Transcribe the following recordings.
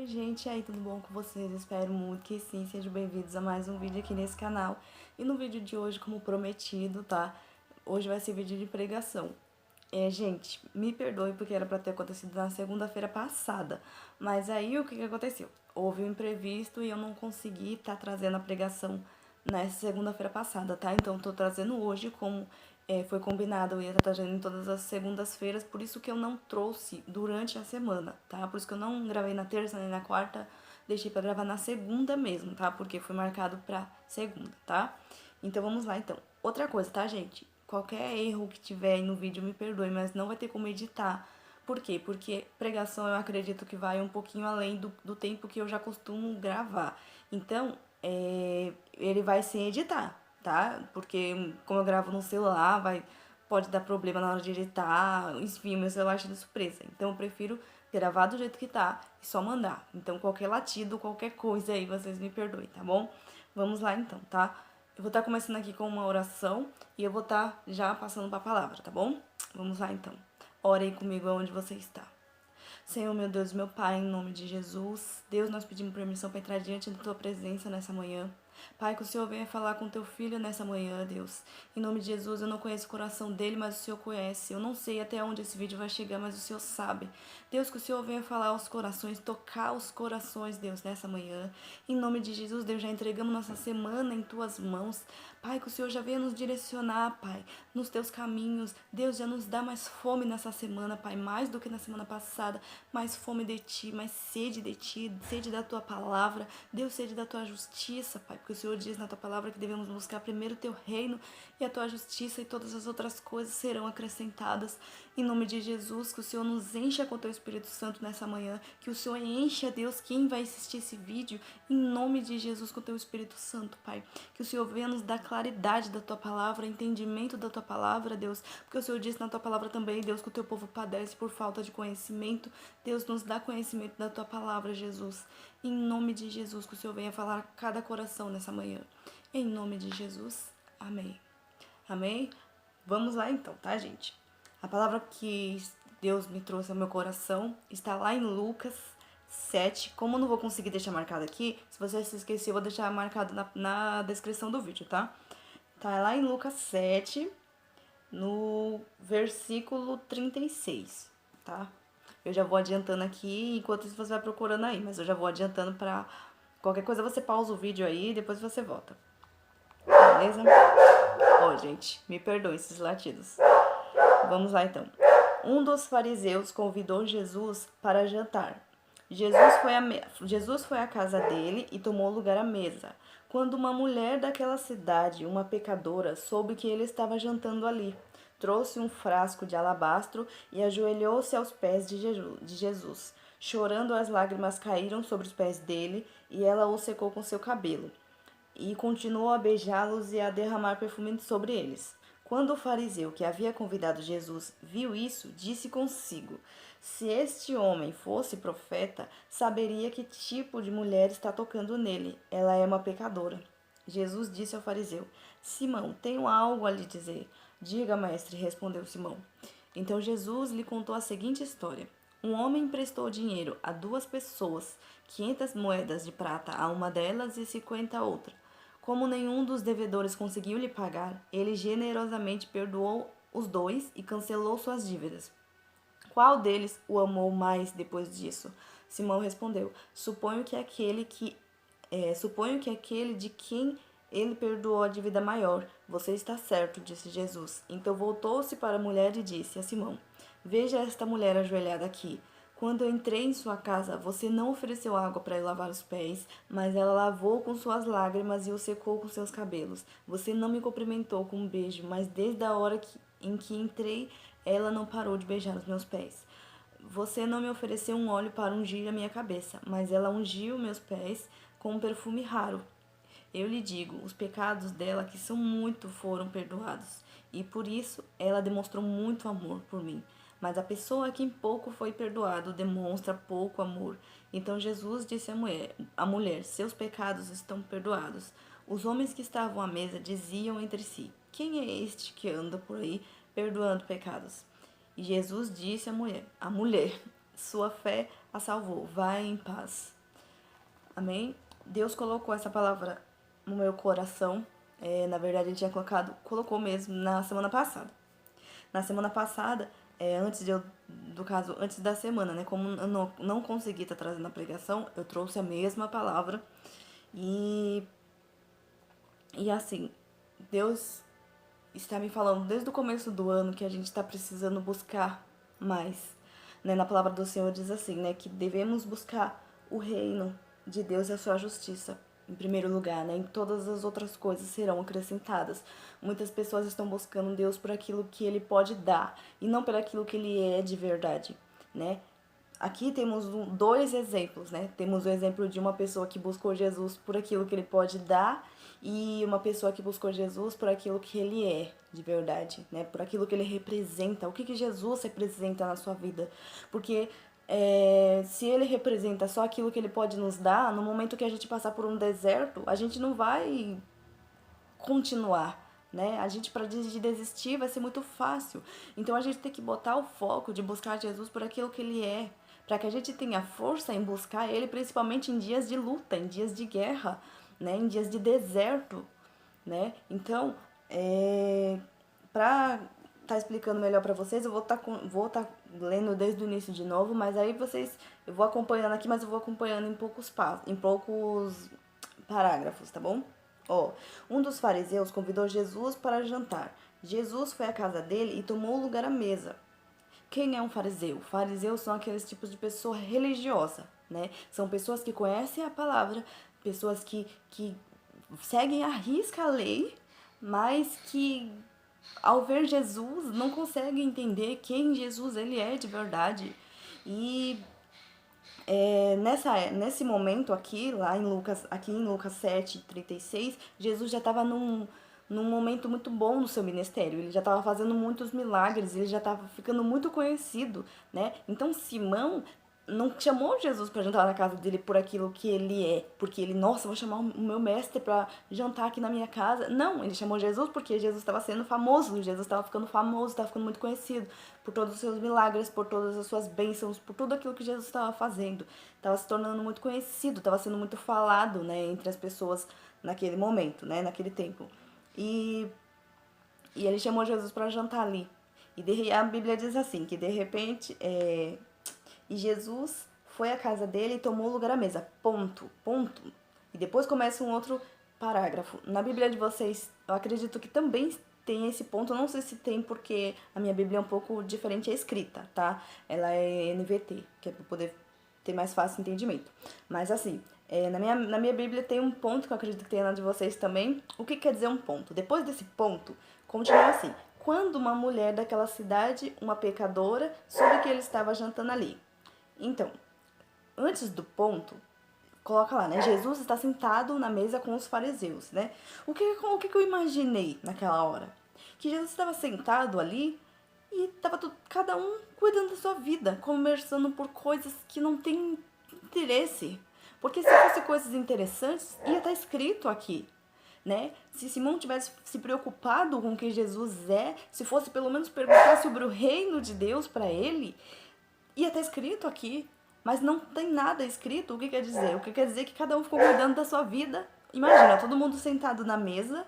Oi gente, e aí, tudo bom com vocês? Espero muito que sim, sejam bem-vindos a mais um vídeo aqui nesse canal. E no vídeo de hoje, como prometido, tá? Hoje vai ser vídeo de pregação. Gente, me perdoe porque era pra ter acontecido na segunda-feira passada. Mas aí, o que aconteceu? Houve um imprevisto e eu não consegui estar trazendo a pregação nessa segunda-feira passada, tá? Então, tô trazendo hoje como foi combinado, eu ia estar trazendo em todas as segundas-feiras, por isso que eu não trouxe durante a semana, tá? Por isso que eu não gravei na terça nem na quarta, deixei pra gravar na segunda mesmo, tá? Porque foi marcado pra segunda, tá? Então vamos lá, então. Outra coisa, tá, gente? Qualquer erro que tiver aí no vídeo, me perdoe, mas não vai ter como editar. Por quê? Porque pregação eu acredito que vai um pouquinho além do tempo que eu já costumo gravar. Então, ele vai sem editar, tá? Porque como eu gravo no celular, pode dar problema na hora de editar, enfim, meu celular cheio de surpresa. Então eu prefiro gravar do jeito que tá e só mandar. Então qualquer latido, qualquer coisa aí, vocês me perdoem, tá bom? Vamos lá então, tá? Eu vou estar começando aqui com uma oração e eu vou estar já passando para a palavra, tá bom? Vamos lá então. Ore comigo aonde você está. Senhor, meu Deus, meu Pai, em nome de Jesus, Deus, nós pedimos permissão para entrar diante da Tua presença nessa manhã. Pai, que o Senhor venha falar com Teu filho nessa manhã, Deus. Em nome de Jesus, eu não conheço o coração dele, mas o Senhor conhece. Eu não sei até onde esse vídeo vai chegar, mas o Senhor sabe. Deus, que o Senhor venha falar aos corações, tocar os corações, Deus, nessa manhã. Em nome de Jesus, Deus, já entregamos nossa semana em Tuas mãos. Pai, que o Senhor já venha nos direcionar, Pai, nos Teus caminhos. Deus, já nos dá mais fome nessa semana, Pai, mais do que na semana passada. Mais fome de Ti, mais sede de Ti, sede da Tua palavra. Deus, sede da Tua justiça, Pai, porque o Senhor diz na Tua palavra que devemos buscar primeiro o Teu reino e a Tua justiça, e todas as outras coisas serão acrescentadas. Em nome de Jesus, que o Senhor nos encha com o Teu Espírito Santo nessa manhã, que o Senhor encha, Deus, quem vai assistir esse vídeo, em nome de Jesus, com o Teu Espírito Santo, Pai. Que o Senhor venha nos dar claridade da Tua palavra, entendimento da Tua palavra, Deus, porque o Senhor diz na Tua palavra também, Deus, que o Teu povo padece por falta de conhecimento. Deus, nos dá conhecimento da Tua palavra, Jesus. Em nome de Jesus, que o Senhor venha falar a cada coração nessa manhã. Em nome de Jesus, amém. Amém? Vamos lá então, tá, gente? A palavra que Deus me trouxe ao meu coração está lá em Lucas 7. Como eu não vou conseguir deixar marcado aqui, se você se esquecer, eu vou deixar marcado na descrição do vídeo, tá? Tá lá em Lucas 7, no versículo 36, tá? Eu já vou adiantando aqui, enquanto isso você vai procurando aí, mas eu já vou adiantando pra qualquer coisa você pausa o vídeo aí e depois você volta. Beleza? Ó, gente, me perdoe esses latidos. Vamos lá então. Um dos fariseus convidou Jesus para jantar. Jesus foi à casa dele e tomou lugar à mesa. Quando uma mulher daquela cidade, uma pecadora, soube que ele estava jantando ali, trouxe um frasco de alabastro e ajoelhou-se aos pés de Jesus. Chorando, as lágrimas caíram sobre os pés dele e ela o secou com seu cabelo. E continuou a beijá-los e a derramar perfume sobre eles. Quando o fariseu que havia convidado Jesus viu isso, disse consigo: se este homem fosse profeta, saberia que tipo de mulher está tocando nele. Ela é uma pecadora. Jesus disse ao fariseu: Simão, tenho algo a lhe dizer. Diga, mestre, respondeu Simão. Então Jesus lhe contou a seguinte história. Um homem emprestou dinheiro a duas pessoas, 500 moedas de prata a uma delas e 50 a outra. Como nenhum dos devedores conseguiu lhe pagar, ele generosamente perdoou os dois e cancelou suas dívidas. Qual deles o amou mais depois disso? Simão respondeu: suponho que aquele de quem ele perdoou a dívida maior. Você está certo, disse Jesus. Então voltou-se para a mulher e disse a Simão: Veja esta mulher ajoelhada aqui. Quando eu entrei em sua casa, você não ofereceu água para lhe lavar os pés, mas ela lavou com suas lágrimas e o secou com seus cabelos. Você não me cumprimentou com um beijo, mas desde a hora em que entrei, ela não parou de beijar os meus pés. Você não me ofereceu um óleo para ungir a minha cabeça, mas ela ungiu meus pés com um perfume raro. Eu lhe digo, os pecados dela, que são muito, foram perdoados, e por isso ela demonstrou muito amor por mim. Mas a pessoa a quem pouco foi perdoado demonstra pouco amor. Então Jesus disse à mulher, seus pecados estão perdoados. Os homens que estavam à mesa diziam entre si, quem é este que anda por aí perdoando pecados? E Jesus disse à mulher, sua fé a salvou. Vai em paz. Amém? Deus colocou essa palavra no meu coração. Na verdade, ele tinha colocou mesmo na semana passada. Na semana passada, antes da semana, né? Como eu não consegui estar trazendo a pregação, eu trouxe a mesma palavra. E assim, Deus está me falando desde o começo do ano que a gente está precisando buscar mais. Né? Na palavra do Senhor diz assim, né? Que devemos buscar o reino de Deus e a sua justiça em primeiro lugar, né? Em todas as outras coisas serão acrescentadas. Muitas pessoas estão buscando Deus por aquilo que Ele pode dar e não por aquilo que Ele é de verdade, né? Aqui temos dois exemplos, né? Temos o exemplo de uma pessoa que buscou Jesus por aquilo que Ele pode dar e uma pessoa que buscou Jesus por aquilo que Ele é de verdade, né? Por aquilo que Ele representa. O que Jesus representa na sua vida? Porque se Ele representa só aquilo que Ele pode nos dar, no momento que a gente passar por um deserto, a gente não vai continuar, né? A gente, para desistir, vai ser muito fácil. Então a gente tem que botar o foco de buscar Jesus por aquilo que Ele é, para que a gente tenha força em buscar Ele, principalmente em dias de luta, em dias de guerra, né? Em dias de deserto, né? Então, para tá explicando melhor para vocês, eu vou tá lendo desde o início de novo, mas aí eu vou acompanhando aqui, mas eu vou acompanhando em poucos parágrafos, tá bom? Um dos fariseus convidou Jesus para jantar. Jesus foi à casa dele e tomou lugar à mesa. Quem é um fariseu? Fariseus são aqueles tipos de pessoa religiosa, né? São pessoas que conhecem a palavra, pessoas que seguem à risca a lei, mas que ao ver Jesus não conseguem entender quem Jesus ele é de verdade. E nesse momento aqui, em Lucas 7:36, Jesus já estava num momento muito bom no seu ministério. Ele já estava fazendo muitos milagres, ele já estava ficando muito conhecido, né? Então Simão não chamou Jesus para jantar na casa dele por aquilo que ele é, porque ele, nossa, vou chamar o meu mestre para jantar aqui na minha casa. Não, ele chamou Jesus porque Jesus estava sendo famoso, Jesus estava ficando famoso, estava ficando muito conhecido por todos os seus milagres, por todas as suas bênçãos, por tudo aquilo que Jesus estava fazendo. Estava se tornando muito conhecido, estava sendo muito falado, né, entre as pessoas naquele momento, né, naquele tempo. E ele chamou Jesus para jantar ali. E a Bíblia diz assim, que de repente e Jesus foi à casa dele e tomou lugar à mesa. Ponto. E depois começa um outro parágrafo. Na Bíblia de vocês, eu acredito que também tem esse ponto. Eu não sei se tem porque a minha Bíblia é um pouco diferente a escrita, tá? Ela é NVT, que é para poder ter mais fácil entendimento. Mas assim, na minha Bíblia tem um ponto que eu acredito que tem na de vocês também. O que quer dizer um ponto? Depois desse ponto, continua assim. Quando uma mulher daquela cidade, uma pecadora, soube que ele estava jantando ali. Então, antes do ponto, coloca lá, né? Jesus está sentado na mesa com os fariseus, né? O que eu imaginei naquela hora? Que Jesus estava sentado ali e estava cada um cuidando da sua vida, conversando por coisas que não têm interesse. Porque se fosse coisas interessantes, ia estar escrito aqui, né? Se Simão tivesse se preocupado com o que Jesus é, se fosse pelo menos perguntar sobre o reino de Deus para ele, ia estar escrito aqui, mas não tem nada escrito. O que quer dizer? O que quer dizer é que cada um ficou cuidando da sua vida. Imagina, todo mundo sentado na mesa,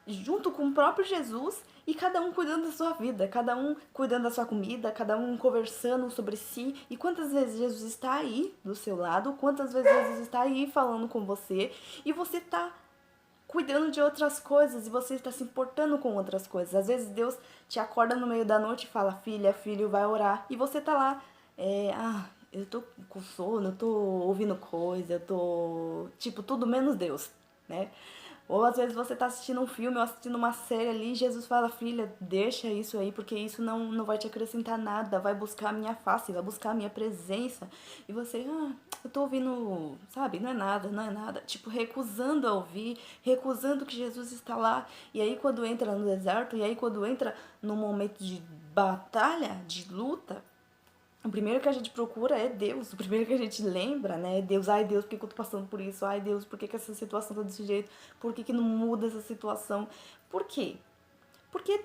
junto com o próprio Jesus, e cada um cuidando da sua vida, cada um cuidando da sua comida, cada um conversando sobre si. E quantas vezes Jesus está aí do seu lado, quantas vezes Jesus está aí falando com você, e você está cuidando de outras coisas, e você está se importando com outras coisas. Às vezes Deus te acorda no meio da noite e fala, filha, filho, vai orar. E você tá lá, eu tô com sono, eu tô ouvindo coisa, eu tô, tipo, tudo menos Deus, né? Ou às vezes você tá assistindo um filme ou assistindo uma série ali e Jesus fala, filha, deixa isso aí, porque isso não vai te acrescentar nada, vai buscar a minha face, vai buscar a minha presença. E você, eu tô ouvindo, sabe, não é nada. Tipo, recusando a ouvir, recusando que Jesus está lá. E aí quando entra no deserto, e aí quando entra num momento de batalha, de luta, o primeiro que a gente procura é Deus. O primeiro que a gente lembra, né, é Deus. Ai, Deus, por que eu tô passando por isso? Ai, Deus, por que essa situação tá desse jeito? Por que não muda essa situação? Por quê? Porque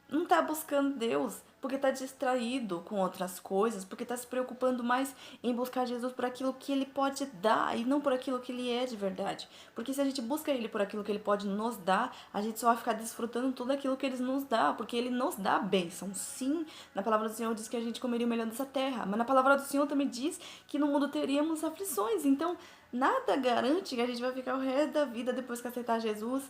não tá buscando Deus. porque tá distraído com outras coisas, porque tá se preocupando mais em buscar Jesus por aquilo que ele pode dar e não por aquilo que ele é de verdade. Porque se a gente busca ele por aquilo que ele pode nos dar, a gente só vai ficar desfrutando tudo aquilo que ele nos dá, porque ele nos dá bênção. Sim, na palavra do Senhor diz que a gente comeria o melhor dessa terra, mas na palavra do Senhor também diz que no mundo teríamos aflições. Então, nada garante que a gente vai ficar o resto da vida depois que aceitar Jesus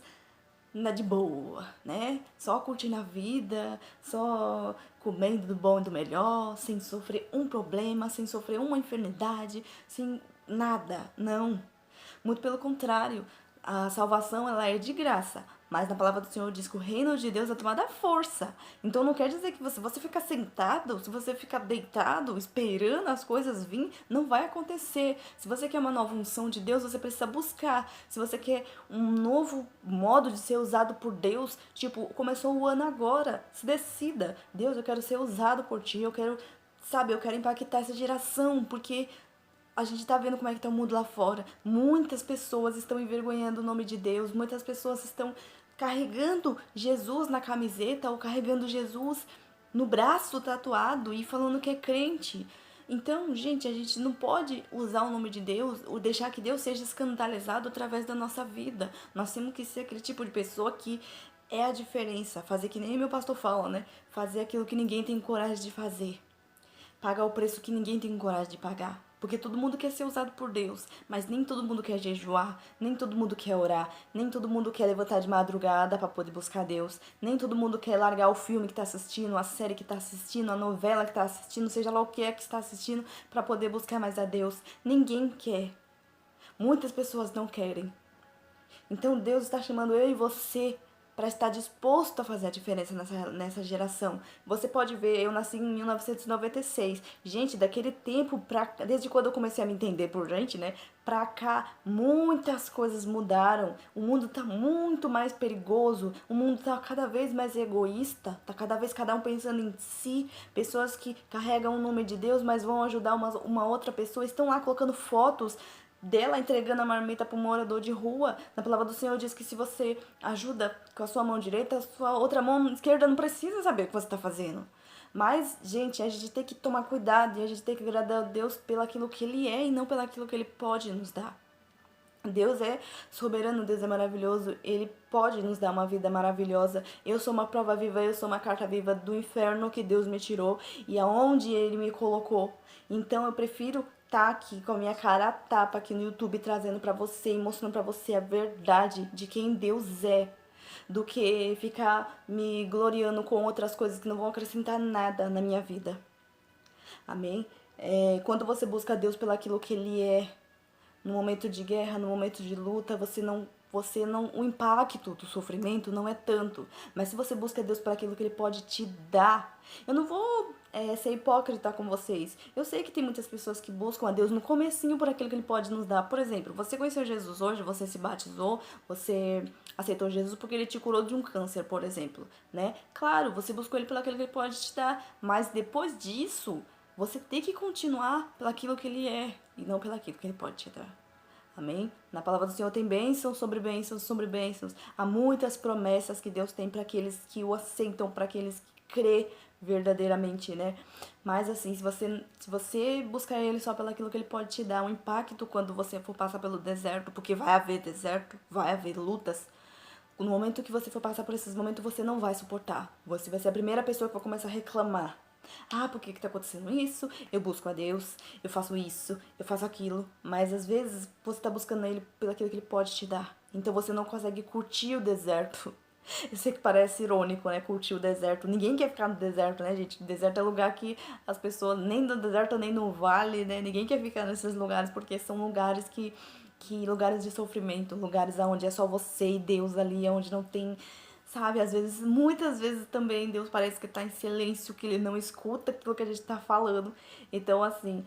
de boa, né? Só curtindo a vida, só comendo do bom e do melhor, sem sofrer um problema, sem sofrer uma enfermidade, sem nada, não. Muito pelo contrário, a salvação ela é de graça, mas na palavra do Senhor diz que o reino de Deus é tomado à força. Então não quer dizer que você ficar sentado, se você ficar deitado, esperando as coisas vir, não vai acontecer. Se você quer uma nova unção de Deus, você precisa buscar. Se você quer um novo modo de ser usado por Deus, tipo, começou o ano agora, se decida. Deus, eu quero ser usado por Ti, eu quero, sabe, eu quero impactar essa geração, porque a gente tá vendo como é que tá o mundo lá fora. Muitas pessoas estão envergonhando o nome de Deus. Muitas pessoas estão carregando Jesus na camiseta ou carregando Jesus no braço tatuado e falando que é crente. Então, gente, a gente não pode usar o nome de Deus ou deixar que Deus seja escandalizado através da nossa vida. Nós temos que ser aquele tipo de pessoa que é a diferença. Fazer que nem meu pastor fala, né? Fazer aquilo que ninguém tem coragem de fazer. Pagar o preço que ninguém tem coragem de pagar. Porque todo mundo quer ser usado por Deus, mas nem todo mundo quer jejuar, nem todo mundo quer orar, nem todo mundo quer levantar de madrugada para poder buscar Deus, nem todo mundo quer largar o filme que tá assistindo, a série que tá assistindo, a novela que tá assistindo, seja lá o que é que está assistindo, para poder buscar mais a Deus. Ninguém quer. Muitas pessoas não querem. Então Deus está chamando eu e você para estar disposto a fazer a diferença nessa geração. Você pode ver, eu nasci em 1996. Gente, daquele tempo, desde quando eu comecei a me entender por gente, né? Pra cá, muitas coisas mudaram. O mundo tá muito mais perigoso. O mundo tá cada vez mais egoísta. Tá cada vez cada um pensando em si. Pessoas que carregam o nome de Deus, mas vão ajudar uma outra pessoa. Estão lá colocando fotos dela entregando a marmita para um morador de rua. Na palavra do Senhor diz que se você ajuda com a sua mão direita, a sua outra mão esquerda não precisa saber o que você está fazendo. Mas, gente, a gente tem que tomar cuidado e a gente tem que agradar a Deus pelaquilo que Ele é e não pelaquilo que Ele pode nos dar. Deus é soberano, Deus é maravilhoso, Ele pode nos dar uma vida maravilhosa. Eu sou uma prova viva, eu sou uma carta viva do inferno que Deus me tirou e aonde Ele me colocou. Então eu prefiro estar aqui com a minha cara a tapa aqui no YouTube trazendo pra você e mostrando pra você a verdade de quem Deus é, do que ficar me gloriando com outras coisas que não vão acrescentar nada na minha vida. Amém? Quando você busca Deus pelaquilo que Ele é, no momento de guerra, no momento de luta, o impacto do sofrimento não é tanto. Mas se você busca Deus para aquilo que Ele pode te dar, eu não vou ser hipócrita com vocês. Eu sei que tem muitas pessoas que buscam a Deus no comecinho por aquilo que Ele pode nos dar. Por exemplo, você conheceu Jesus hoje, você se batizou, você aceitou Jesus porque Ele te curou de um câncer, por exemplo, né? Claro, você buscou Ele pelo aquilo que Ele pode te dar, mas depois disso, você tem que continuar pelaquilo que Ele é e não pelaquilo que Ele pode te dar. Amém? Na palavra do Senhor tem bênçãos sobre bênçãos sobre bênçãos. Há muitas promessas que Deus tem para aqueles que o aceitam, para aqueles que crê verdadeiramente, né? Mas assim, se você buscar Ele só pelaquilo que Ele pode te dar, um impacto quando você for passar pelo deserto, porque vai haver deserto, vai haver lutas. No momento que você for passar por esses momentos, você não vai suportar. Você vai ser a primeira pessoa que vai começar a reclamar. Ah, por que tá acontecendo isso? Eu busco a Deus, eu faço isso, eu faço aquilo. Mas às vezes você tá buscando Ele pelo aquilo que Ele pode te dar. Então você não consegue curtir o deserto. Eu sei que parece irônico, né? Curtir o deserto. Ninguém quer ficar no deserto, né, gente? O deserto é lugar que as pessoas, nem no deserto nem no vale, né? Ninguém quer ficar nesses lugares porque são lugares que lugares de sofrimento, lugares onde é só você e Deus ali, onde não tem. Sabe, às vezes, muitas vezes também Deus parece que tá em silêncio, que Ele não escuta aquilo que a gente tá falando. Então, assim,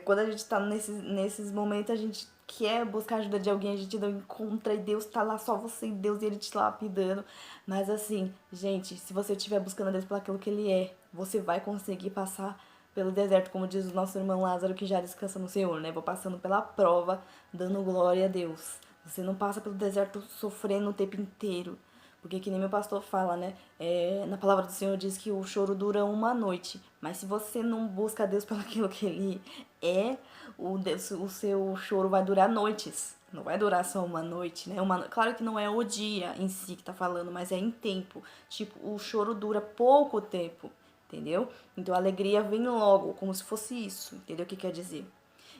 quando a gente tá nesses momentos, a gente quer buscar a ajuda de alguém, a gente não encontra e Deus tá lá, só você e Deus, e Ele te lapidando. Mas assim, gente, se você estiver buscando a Deus por aquilo que Ele é, você vai conseguir passar pelo deserto, como diz o nosso irmão Lázaro, que já descansa no Senhor, né? Vou passando pela prova, dando glória a Deus. Você não passa pelo deserto sofrendo o tempo inteiro. Porque que nem meu pastor fala, né? Na palavra do Senhor diz que o choro dura uma noite. Mas se você não busca a Deus pelo aquilo que Ele é, o seu choro vai durar noites. Não vai durar só uma noite, né? Claro que não é o dia em si que tá falando, mas é em tempo. Tipo, o choro dura pouco tempo, entendeu? Então a alegria vem logo, como se fosse isso, entendeu o que quer dizer?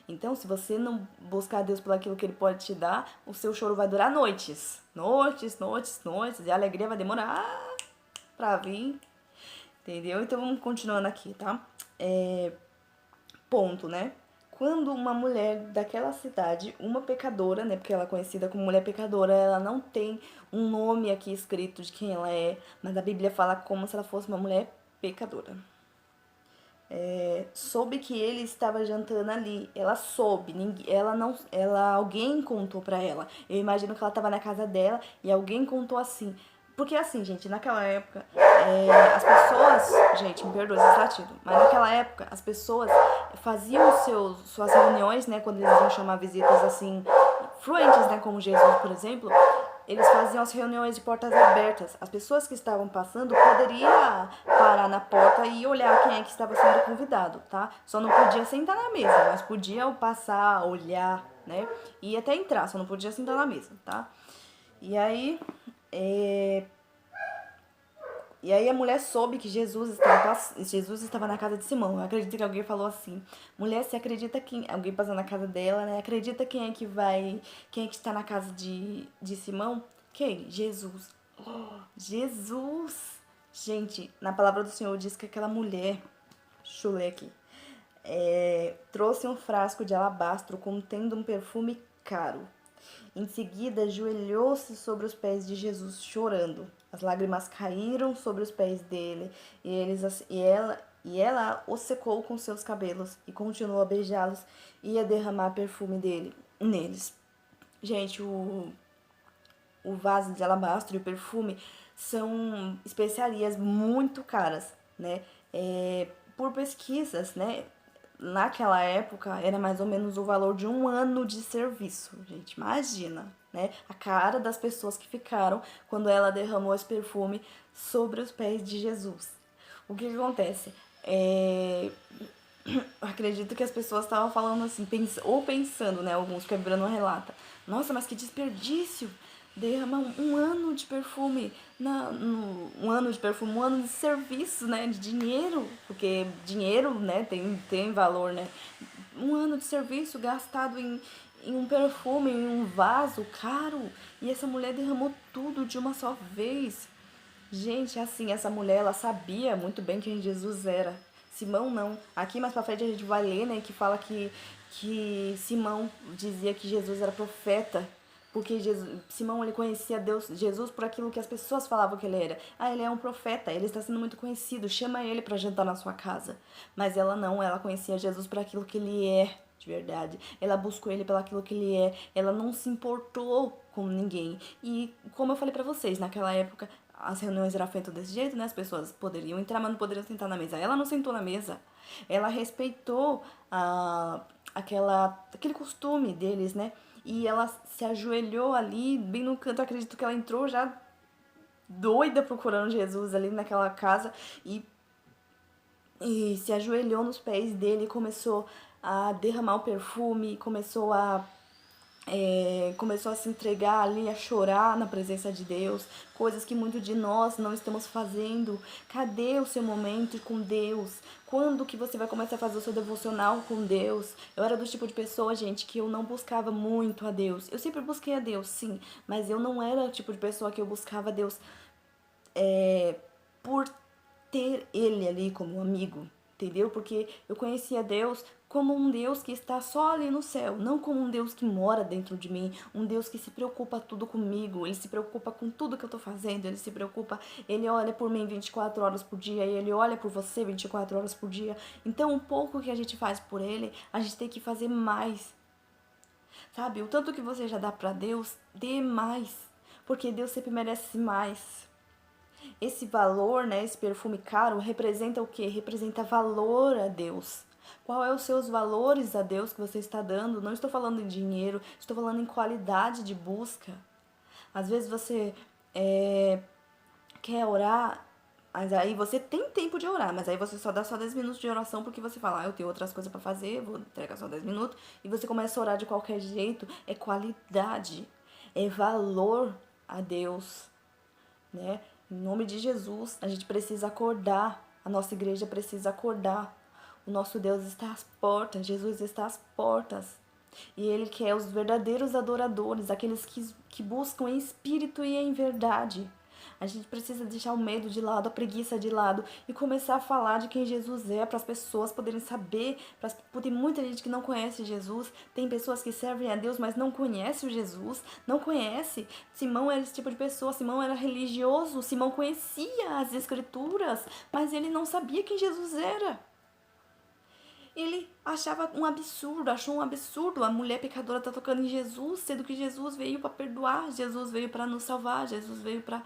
Então, se você não buscar Deus por aquilo que Ele pode te dar, o seu choro vai durar noites. Noites, noites, noites. E a alegria vai demorar pra vir. Entendeu? Então, vamos continuando aqui, tá? Ponto, né? Quando uma mulher daquela cidade, uma pecadora, né? Porque ela é conhecida como mulher pecadora, ela não tem um nome aqui escrito de quem ela é, mas a Bíblia fala como se ela fosse uma mulher pecadora. Soube que ele estava jantando ali. Ela soube, alguém contou pra ela. Eu imagino que ela estava na casa dela e alguém contou assim. Porque assim, gente, naquela época, as pessoas, gente, me perdoe esse latido, mas naquela época as pessoas faziam suas reuniões, né, quando eles iam chamar visitas assim, fluentes, né, como Jesus, por exemplo, eles faziam as reuniões de portas abertas. As pessoas que estavam passando poderiam parar na porta e olhar quem é que estava sendo convidado, tá? Só não podia sentar na mesa, mas podia passar, olhar, né? E até entrar, só não podia sentar na mesa, tá? E aí, a mulher soube que Jesus estava na casa de Simão. Eu acredito que alguém falou assim: mulher, você acredita que. Alguém passou na casa dela, né? Acredita quem é que vai. Quem é que está na casa de Simão? Quem? Jesus. Oh, Jesus! Gente, na palavra do Senhor diz que aquela mulher. Deixa eu ler aqui. Trouxe um frasco de alabastro contendo um perfume caro. Em seguida, ajoelhou-se sobre os pés de Jesus, chorando. As lágrimas caíram sobre os pés dele, e ela os secou com seus cabelos, e continuou a beijá-los e a derramar perfume neles. Gente, o vaso de alabastro e o perfume são especiarias muito caras, né? Por pesquisas, né? Naquela época era mais ou menos o valor de um ano de serviço, gente, imagina, né? A cara das pessoas que ficaram quando ela derramou esse perfume sobre os pés de Jesus. O que acontece? Acredito que as pessoas estavam falando assim, pensando, né? Alguns, porque a Bíblia não relata. Nossa, mas que desperdício! Derramar um ano de perfume, um ano de serviço, né? De dinheiro, porque dinheiro, né? Tem valor, né? Um ano de serviço gastado em um perfume, em um vaso caro. E essa mulher derramou tudo de uma só vez. Gente, assim, essa mulher, ela sabia muito bem quem Jesus era. Simão não. Aqui mais pra frente a gente vai ler, né, que fala que Simão dizia que Jesus era profeta. Porque Simão, ele conhecia Jesus por aquilo que as pessoas falavam que ele era. Ah, ele é um profeta, ele está sendo muito conhecido, chama ele para jantar na sua casa. Mas ela não, ela conhecia Jesus por aquilo que ele é, de verdade. Ela buscou ele pelo aquilo que ele é. Ela não se importou com ninguém. E como eu falei para vocês, naquela época as reuniões eram feitas desse jeito, né? As pessoas poderiam entrar, mas não poderiam sentar na mesa. Ela não sentou na mesa. Ela respeitou aquele costume deles, né? E ela se ajoelhou ali, bem no canto. Eu acredito que ela entrou já doida procurando Jesus ali naquela casa e se ajoelhou nos pés dele e começou a derramar o perfume, começou a se entregar ali, a chorar na presença de Deus, coisas que muitos de nós não estamos fazendo. Cadê o seu momento com Deus? Quando que você vai começar a fazer o seu devocional com Deus? Eu era do tipo de pessoa, gente, que eu não buscava muito a Deus. Eu sempre busquei a Deus, sim, mas eu não era o tipo de pessoa que eu buscava a Deus por ter ele ali como um amigo, entendeu? Porque eu conhecia Deus como um Deus que está só ali no céu, não como um Deus que mora dentro de mim, um Deus que se preocupa tudo comigo, ele se preocupa com tudo que eu tô fazendo, ele olha por mim 24 horas por dia e ele olha por você 24 horas por dia. Então, um pouco que a gente faz por ele, a gente tem que fazer mais. Sabe? O tanto que você já dá pra Deus, dê mais, porque Deus sempre merece mais. Esse valor, né, esse perfume caro, representa o quê? Representa valor a Deus. Qual é os seus valores a Deus que você está dando? Não estou falando em dinheiro, estou falando em qualidade de busca. Às vezes você quer orar, mas aí você tem tempo de orar, mas aí você só dá só 10 minutos de oração porque você fala, eu tenho outras coisas pra fazer, vou entregar só 10 minutos, e você começa a orar de qualquer jeito, é qualidade, é valor a Deus, né? Em nome de Jesus, a gente precisa acordar, a nossa igreja precisa acordar. O nosso Deus está às portas, Jesus está às portas. E Ele quer os verdadeiros adoradores, aqueles que buscam em espírito e em verdade. A gente precisa deixar o medo de lado, a preguiça de lado e começar a falar de quem Jesus é para as pessoas poderem saber. Tem muita gente que não conhece Jesus, tem pessoas que servem a Deus, mas não conhecem o Jesus, não conhece. Simão era esse tipo de pessoa, Simão era religioso, Simão conhecia as Escrituras, mas ele não sabia quem Jesus era. Ele achava um absurdo, achou um absurdo a mulher pecadora tá tocando em Jesus, sendo que Jesus veio para perdoar, Jesus veio para nos salvar, Jesus veio para,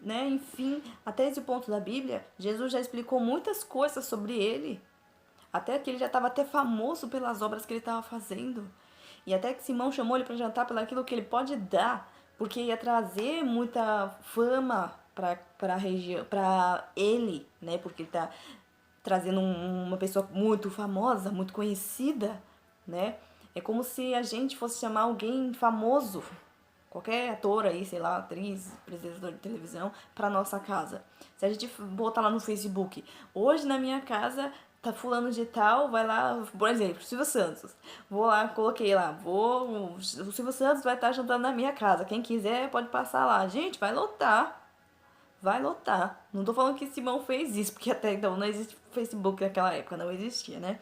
né, enfim, até esse ponto da Bíblia, Jesus já explicou muitas coisas sobre ele, até que ele já estava até famoso pelas obras que ele estava fazendo, e até que Simão chamou ele para jantar pelo aquilo que ele pode dar, porque ia trazer muita fama para região, para ele, né, porque ele tá trazendo uma pessoa muito famosa, muito conhecida, né? É como se a gente fosse chamar alguém famoso, qualquer ator aí, sei lá, atriz, apresentador de televisão, para nossa casa. Se a gente botar lá no Facebook, hoje na minha casa tá fulano de tal, vai lá, por exemplo, Silvio Santos. Vou lá, coloquei lá, o Silvio Santos vai estar jantando na minha casa. Quem quiser pode passar lá. Gente, vai lotar. Vai lotar. Não tô falando que Simão fez isso, porque até então não existe Facebook naquela época, não existia, né?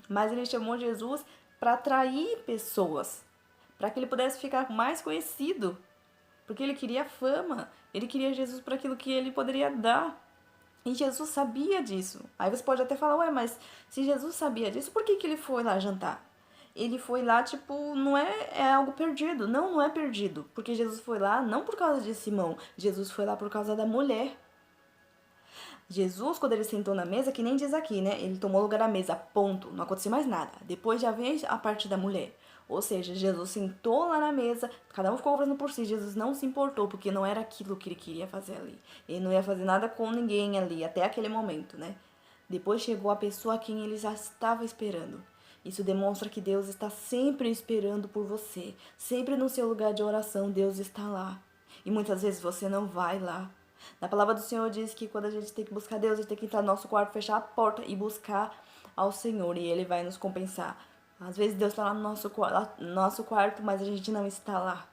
Mas ele chamou Jesus para atrair pessoas, para que ele pudesse ficar mais conhecido, porque ele queria fama, ele queria Jesus para aquilo que ele poderia dar. E Jesus sabia disso. Aí você pode até falar, ué, mas se Jesus sabia disso, por que ele foi lá jantar? Ele foi lá, tipo, não é algo perdido. Não, não é perdido. Porque Jesus foi lá não por causa de Simão. Jesus foi lá por causa da mulher. Jesus, quando ele sentou na mesa, que nem diz aqui, né? Ele tomou lugar à mesa, ponto. Não aconteceu mais nada. Depois já vem a parte da mulher. Ou seja, Jesus sentou lá na mesa, cada um ficou conversando por si. Jesus não se importou, porque não era aquilo que ele queria fazer ali. Ele não ia fazer nada com ninguém ali, até aquele momento, né? Depois chegou a pessoa a quem ele já estava esperando. Isso demonstra que Deus está sempre esperando por você. Sempre no seu lugar de oração, Deus está lá. E muitas vezes você não vai lá. Na palavra do Senhor diz que quando a gente tem que buscar Deus, a gente tem que entrar no nosso quarto, fechar a porta e buscar ao Senhor. E Ele vai nos compensar. Às vezes Deus está lá no nosso quarto, mas a gente não está lá.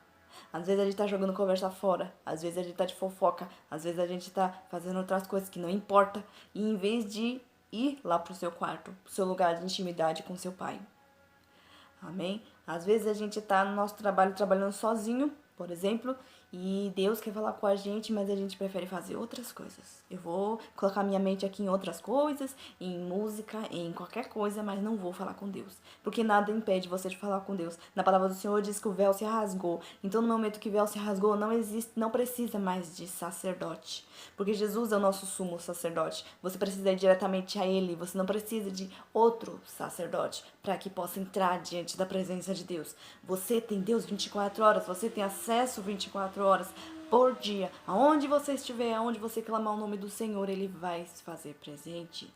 Às vezes a gente tá jogando conversa fora, às vezes a gente tá de fofoca, às vezes a gente tá fazendo outras coisas que não importa. E em vez de ir lá pro seu quarto, pro seu lugar de intimidade com seu pai. Amém? Às vezes a gente tá no nosso trabalho trabalhando sozinho, por exemplo, e Deus quer falar com a gente, mas a gente prefere fazer outras coisas. Eu vou colocar minha mente aqui em outras coisas, em música, em qualquer coisa, mas não vou falar com Deus. Porque nada impede você de falar com Deus. Na palavra do Senhor diz que o véu se rasgou. Então, no momento que o véu se rasgou, não existe, não precisa mais de sacerdote. Porque Jesus é o nosso sumo sacerdote. Você precisa ir diretamente a Ele. Você não precisa de outro sacerdote para que possa entrar diante da presença de Deus. Você tem Deus 24 horas. Você tem acesso 24 horas por dia. Aonde você estiver, aonde você clamar o nome do Senhor, Ele vai se fazer presente.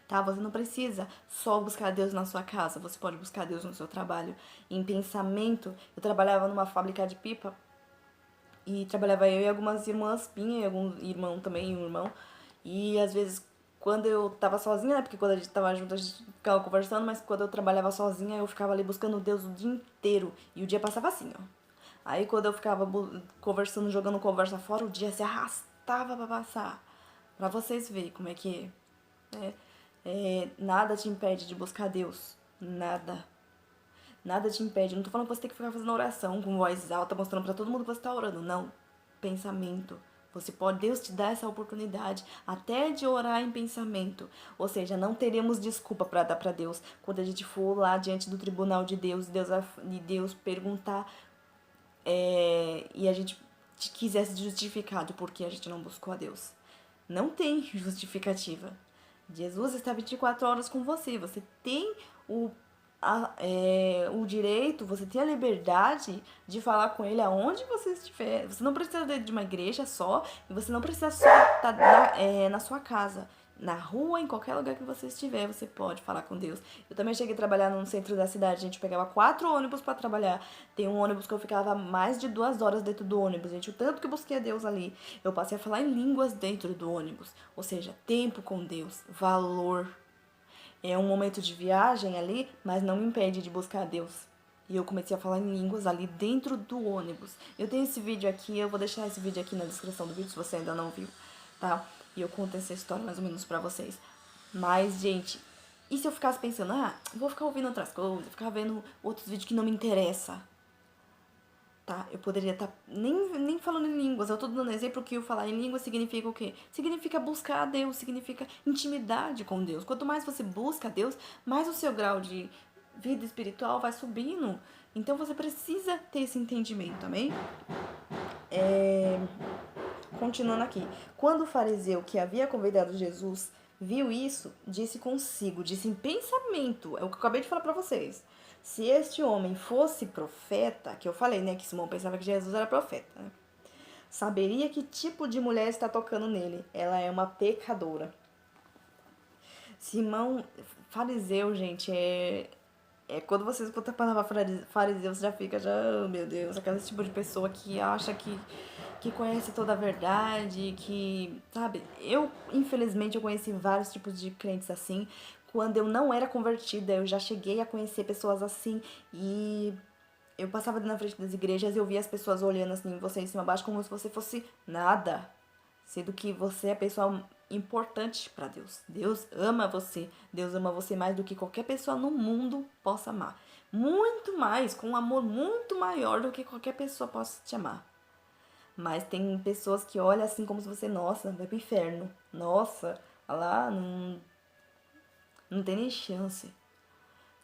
Tá? Você não precisa só buscar Deus na sua casa. Você pode buscar Deus no seu trabalho. Em pensamento, eu trabalhava numa fábrica de pipa. E trabalhava eu e algumas irmãs minhas, e algum irmão também, um irmão. E às vezes, quando eu tava sozinha, né? Porque quando a gente tava junto, a gente ficava conversando, mas quando eu trabalhava sozinha, eu ficava ali buscando Deus o dia inteiro. E o dia passava assim, ó. Aí quando eu ficava conversando, jogando conversa fora, o dia se arrastava pra passar. Pra vocês verem como é que é, né? Nada te impede de buscar Deus. Nada. Nada te impede. Não tô falando que você tem que ficar fazendo oração com voz alta, mostrando pra todo mundo que você tá orando. Não. Pensamento. Você pode, Deus te dá essa oportunidade até de orar em pensamento. Ou seja, não teremos desculpa para dar para Deus quando a gente for lá diante do tribunal de Deus, Deus perguntar e a gente quisesse justificar do porquê a gente não buscou a Deus. Não tem justificativa. Jesus está 24 horas com você. Você tem o direito, você tem a liberdade de falar com ele aonde você estiver. Você não precisa de uma igreja só, e você não precisa só estar na sua casa. Na rua, em qualquer lugar que você estiver, você pode falar com Deus. Eu também cheguei a trabalhar no centro da cidade, a gente pegava 4 ônibus para trabalhar. Tem um ônibus que eu ficava mais de 2 horas dentro do ônibus, gente. O tanto que eu busquei a Deus ali. Eu passei a falar em línguas dentro do ônibus. Ou seja, tempo com Deus, valor. É um momento de viagem ali, mas não me impede de buscar a Deus. E eu comecei a falar em línguas ali dentro do ônibus. Eu tenho esse vídeo aqui, eu vou deixar esse vídeo aqui na descrição do vídeo se você ainda não viu, tá? E eu conto essa história mais ou menos pra vocês. Mas, gente, e se eu ficasse pensando, vou ficar ouvindo outras coisas, ficar vendo outros vídeos que não me interessam? Tá? Eu poderia estar nem falando em línguas. Eu tô dando exemplo que o falar em línguas significa o quê? Significa buscar a Deus, significa intimidade com Deus. Quanto mais você busca a Deus, mais o seu grau de vida espiritual vai subindo. Então você precisa ter esse entendimento, amém? Continuando aqui. Quando o fariseu que havia convidado Jesus viu isso, disse consigo, disse em pensamento, é o que eu acabei de falar pra vocês. Se este homem fosse profeta, que eu falei, né, que Simão pensava que Jesus era profeta, né? Saberia que tipo de mulher está tocando nele. Ela é uma pecadora. Simão, fariseu, gente, quando você escuta a palavra fariseu, você já fica, oh, meu Deus, aquele tipo de pessoa que acha que conhece toda a verdade, que, sabe, infelizmente, eu conheci vários tipos de crentes assim. Quando eu não era convertida, eu já cheguei a conhecer pessoas assim, e eu passava na frente das igrejas e eu via as pessoas olhando assim, você em cima abaixo, como se você fosse nada, sendo que você é a pessoa importante para Deus. Deus ama você mais do que qualquer pessoa no mundo possa amar. Muito mais, com um amor muito maior do que qualquer pessoa possa te amar. Mas tem pessoas que olham assim como se você, nossa, vai pro inferno. Nossa, lá não tem nem chance.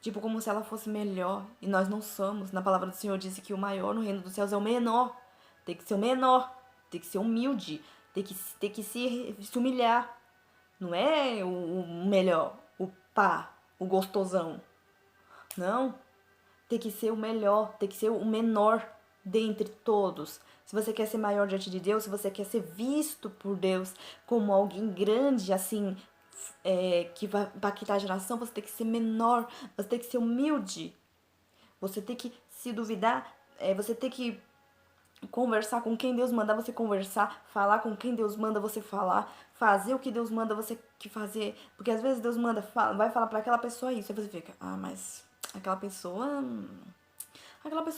Tipo, como se ela fosse melhor. E nós não somos. Na palavra do Senhor disse que o maior no reino dos céus é o menor. Tem que ser o menor. Tem que ser humilde. Tem que se humilhar. Não é o melhor, o pá, o gostosão. Não. Tem que ser o melhor. Tem que ser o menor dentre todos. Se você quer ser maior diante de Deus, se você quer ser visto por Deus como alguém grande, assim, que vai impactar a geração, você tem que ser menor, você tem que ser humilde. Você tem que se duvidar, você tem que conversar com quem Deus manda você conversar, falar com quem Deus manda você falar, fazer o que Deus manda você que fazer. Porque às vezes Deus vai falar pra aquela pessoa isso, aí você fica, mas aquela pessoa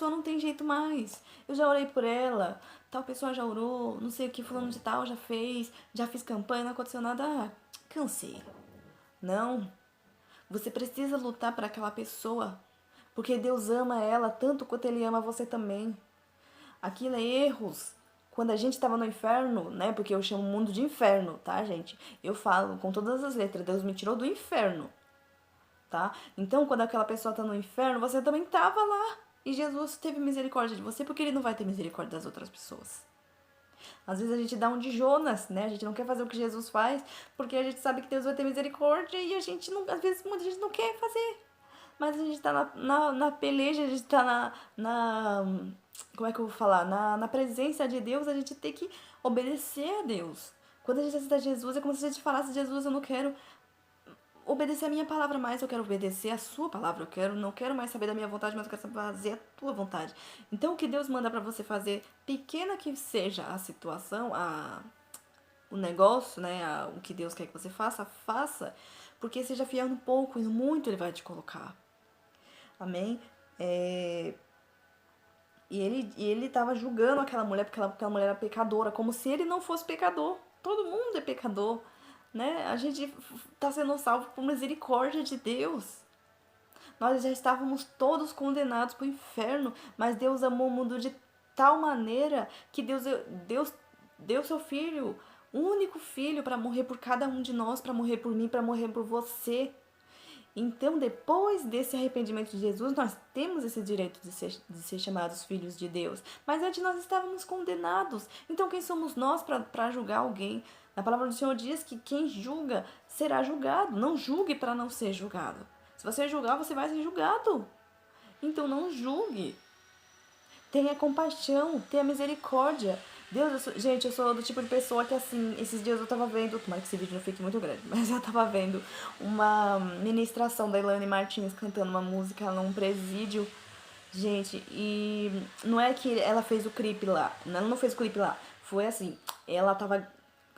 não tem jeito mais. Eu já orei por ela, tal pessoa já orou, não sei o que, fulano de tal já fez, já fiz campanha, não aconteceu nada, cansei. Não. Você precisa lutar para aquela pessoa, porque Deus ama ela tanto quanto Ele ama você também. Aquilo é erros. Quando a gente estava no inferno, né? Porque eu chamo o mundo de inferno, tá, gente? Eu falo com todas as letras, Deus me tirou do inferno, tá? Então, quando aquela pessoa tá no inferno, você também tava lá. E Jesus teve misericórdia de você, porque Ele não vai ter misericórdia das outras pessoas. Às vezes a gente dá um de Jonas, né? A gente não quer fazer o que Jesus faz, porque a gente sabe que Deus vai ter misericórdia e a gente não, às vezes muita gente não quer fazer. Mas a gente tá na peleja, a gente tá como é que eu vou falar? Na presença de Deus, a gente tem que obedecer a Deus. Quando a gente aceita Jesus, é como se a gente falasse, Jesus, eu não quero obedecer a minha palavra mais, eu quero obedecer a sua palavra. Não quero mais saber da minha vontade, mas eu quero fazer a tua vontade. Então, o que Deus manda pra você fazer, pequena que seja a situação, o negócio, né, o que Deus quer que você faça, faça, porque seja fiel no pouco e no muito Ele vai te colocar. Amém? E ele tava julgando aquela mulher, porque aquela mulher era pecadora, como se ele não fosse pecador. Todo mundo é pecador, né? A gente tá sendo salvo por misericórdia de Deus. Nós já estávamos todos condenados para o inferno, mas Deus amou o mundo de tal maneira que Deus deu seu filho, o único filho, para morrer por cada um de nós, para morrer por mim, para morrer por você. Então, depois desse arrependimento de Jesus, nós temos esse direito de ser chamados filhos de Deus. Mas antes nós estávamos condenados. Então, quem somos nós para julgar alguém? Na palavra do Senhor diz que quem julga será julgado. Não julgue para não ser julgado. Se você julgar, você vai ser julgado. Então não julgue. Tenha compaixão, tenha misericórdia. Deus, gente, eu sou do tipo de pessoa que, assim, esses dias eu tava vendo, tomara que esse vídeo não fique muito grande, mas eu tava vendo uma ministração da Elaine Martins cantando uma música num presídio, gente, e não é que ela fez o clipe lá, ela não fez o clipe lá, foi assim, ela tava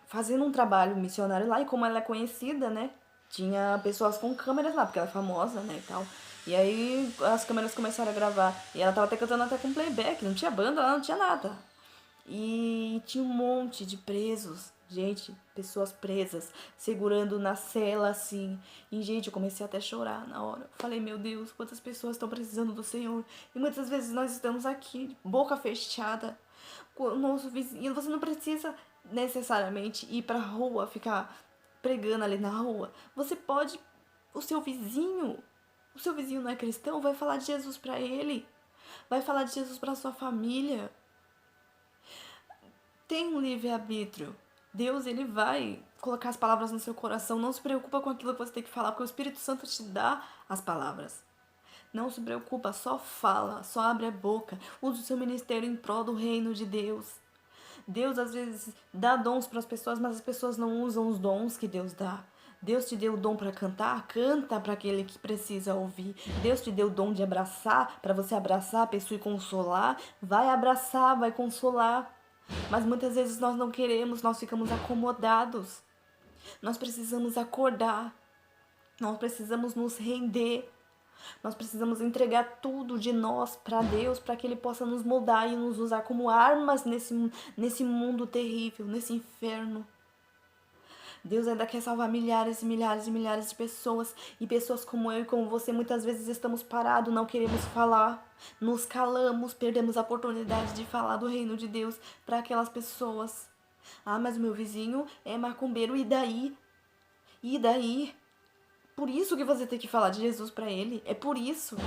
fazendo um trabalho missionário lá e como ela é conhecida, né, tinha pessoas com câmeras lá, porque ela é famosa, né, e tal. E aí as câmeras começaram a gravar. E ela tava até cantando até com playback, não tinha banda lá, não tinha nada. E tinha um monte de presos, gente, pessoas presas, segurando na cela assim. E, gente, eu comecei até a chorar na hora. Falei, meu Deus, quantas pessoas estão precisando do Senhor. E muitas vezes nós estamos aqui, boca fechada, com o nosso vizinho. Você não precisa necessariamente ir pra rua, ficar pregando ali na rua. Você pode, o seu vizinho não é cristão, vai falar de Jesus pra ele. Vai falar de Jesus pra sua família. Tem um livre-arbítrio. Deus, ele vai colocar as palavras no seu coração. Não se preocupa com aquilo que você tem que falar, porque o Espírito Santo te dá as palavras. Não se preocupa, só fala, só abre a boca. Use o seu ministério em prol do reino de Deus. Deus, às vezes, dá dons para as pessoas, mas as pessoas não usam os dons que Deus dá. Deus te deu o dom para cantar, canta para aquele que precisa ouvir. Deus te deu o dom de abraçar, para você abraçar a pessoa e consolar. Vai abraçar, vai consolar. Mas muitas vezes nós não queremos, nós ficamos acomodados. Nós precisamos acordar. Nós precisamos nos render. Nós precisamos entregar tudo de nós para Deus, para que Ele possa nos moldar e nos usar como armas nesse mundo terrível, nesse inferno. Deus ainda quer salvar milhares e milhares e milhares de pessoas. E pessoas como eu e como você, muitas vezes estamos parados, não queremos falar. Nos calamos, perdemos a oportunidade de falar do reino de Deus para aquelas pessoas. Ah, mas o meu vizinho é macumbeiro, e daí? E daí? Por isso que você tem que falar de Jesus para ele. É por isso.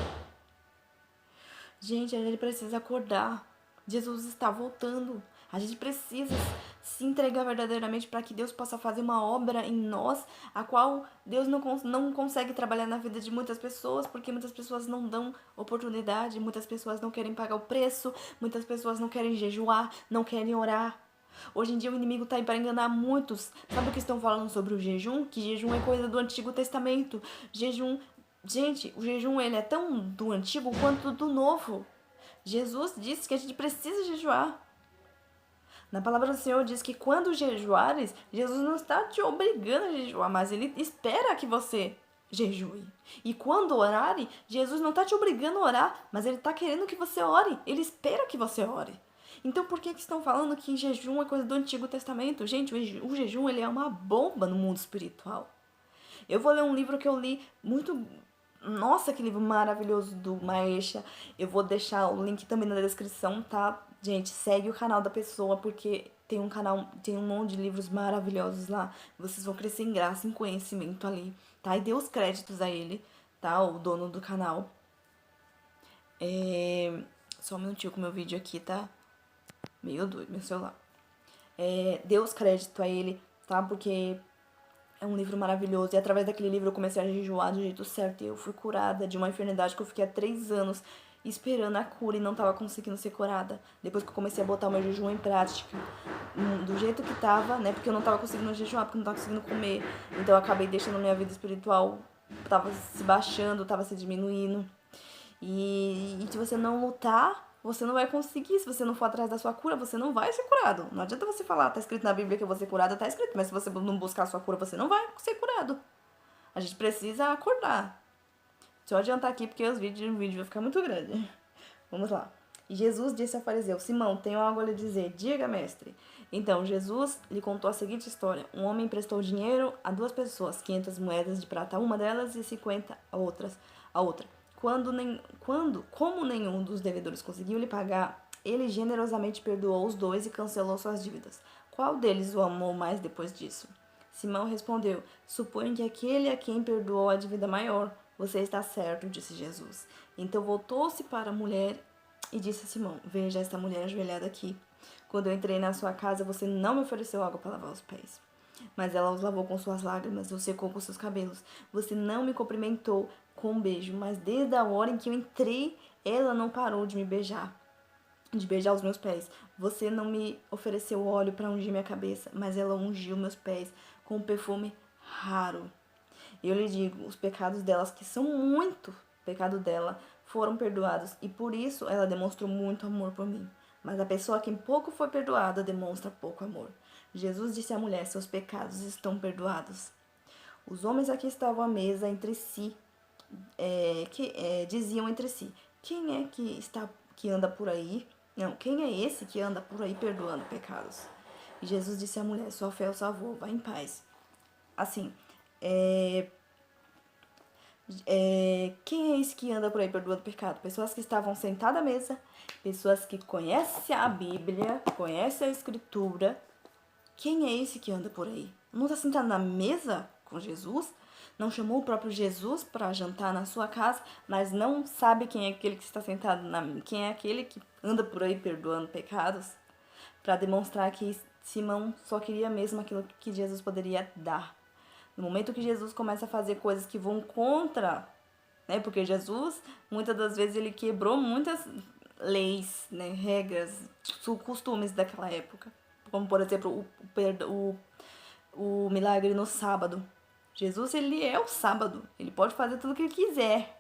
Gente, a gente precisa acordar. Jesus está voltando. A gente precisa se entregar verdadeiramente para que Deus possa fazer uma obra em nós, a qual Deus não consegue trabalhar na vida de muitas pessoas, porque muitas pessoas não dão oportunidade, muitas pessoas não querem pagar o preço, muitas pessoas não querem jejuar, não querem orar. Hoje em dia o inimigo está aí para enganar muitos. Sabe o que estão falando sobre o jejum? Que jejum é coisa do Antigo Testamento. Jejum, gente, o jejum ele é tão do Antigo quanto do Novo. Jesus disse que a gente precisa jejuar. Na palavra do Senhor diz que quando jejuares, Jesus não está te obrigando a jejuar, mas Ele espera que você jejue. E quando orare, Jesus não está te obrigando a orar, mas Ele está querendo que você ore. Ele espera que você ore. Então por que estão falando que jejum é coisa do Antigo Testamento? Gente, o jejum ele é uma bomba no mundo espiritual. Eu vou ler um livro que eu li muito... Nossa, que livro maravilhoso do Maesha. Eu vou deixar o link também na descrição, tá? Gente, segue o canal da pessoa, porque tem um canal, tem um monte de livros maravilhosos lá. Vocês vão crescer em graça, em conhecimento ali, tá? E dê os créditos a ele, tá? O dono do canal. Só um minutinho com o meu vídeo aqui, tá? Meio doido, meu celular. Dê os créditos a ele, tá? Porque é um livro maravilhoso. E através daquele livro eu comecei a jejuar do jeito certo. E eu fui curada de uma enfermidade que eu fiquei há 3 anos esperando a cura e não tava conseguindo ser curada. Depois que eu comecei a botar o meu jejum em prática, do jeito que tava, né? Porque eu não tava conseguindo jejuar, porque eu não tava conseguindo comer. Então eu acabei deixando a minha vida espiritual, tava se baixando, tava se diminuindo. E se você não lutar, você não vai conseguir. Se você não for atrás da sua cura, você não vai ser curado. Não adianta você falar, tá escrito na Bíblia que eu vou ser curado, tá escrito. Mas se você não buscar a sua cura, você não vai ser curado. A gente precisa acordar. Deixa eu adiantar aqui, porque o vídeo vai ficar muito grande. Vamos lá. E Jesus disse ao fariseu: Simão, tenho algo a lhe dizer. Diga, mestre. Então, Jesus lhe contou a seguinte história. Um homem emprestou dinheiro a 2 pessoas, 500 moedas de prata a uma delas e 50 a outra. Como nenhum dos devedores conseguiu lhe pagar, ele generosamente perdoou os 2 e cancelou suas dívidas. Qual deles o amou mais depois disso? Simão respondeu: Suponho que aquele a quem perdoou a dívida maior. Você está certo, disse Jesus. Então voltou-se para a mulher e disse a Simão: Veja esta mulher ajoelhada aqui. Quando eu entrei na sua casa, você não me ofereceu água para lavar os pés, mas ela os lavou com suas lágrimas, os secou com seus cabelos. Você não me cumprimentou, com um beijo, mas desde a hora em que eu entrei, ela não parou de me beijar, de beijar os meus pés. Você não me ofereceu óleo para ungir minha cabeça, mas ela ungiu meus pés com um perfume raro. E eu lhe digo, os pecados delas, que são muito pecado dela, foram perdoados, e por isso ela demonstrou muito amor por mim. Mas a pessoa a quem pouco foi perdoada demonstra pouco amor. Jesus disse à mulher, seus pecados estão perdoados. Os homens aqui estavam à mesa entre si, diziam entre si, quem é que anda por aí? Não, quem é esse que anda por aí perdoando pecados? E Jesus disse à mulher, sua fé o salvou, vá em paz. Assim, quem é esse que anda por aí perdoando pecado? Pessoas que estavam sentadas à mesa, pessoas que conhecem a Bíblia, conhecem a Escritura. Quem é esse que anda por aí? Não está sentado na mesa com Jesus? Não chamou o próprio Jesus para jantar na sua casa, mas não sabe quem é aquele que está sentado quem é aquele que anda por aí perdoando pecados? Para demonstrar que Simão só queria mesmo aquilo que Jesus poderia dar. No momento que Jesus começa a fazer coisas que vão contra, né? Porque Jesus, muitas das vezes, ele quebrou muitas leis, né? Regras, costumes daquela época. Como, por exemplo, o milagre no sábado. Jesus, ele é o sábado. Ele pode fazer tudo o que ele quiser.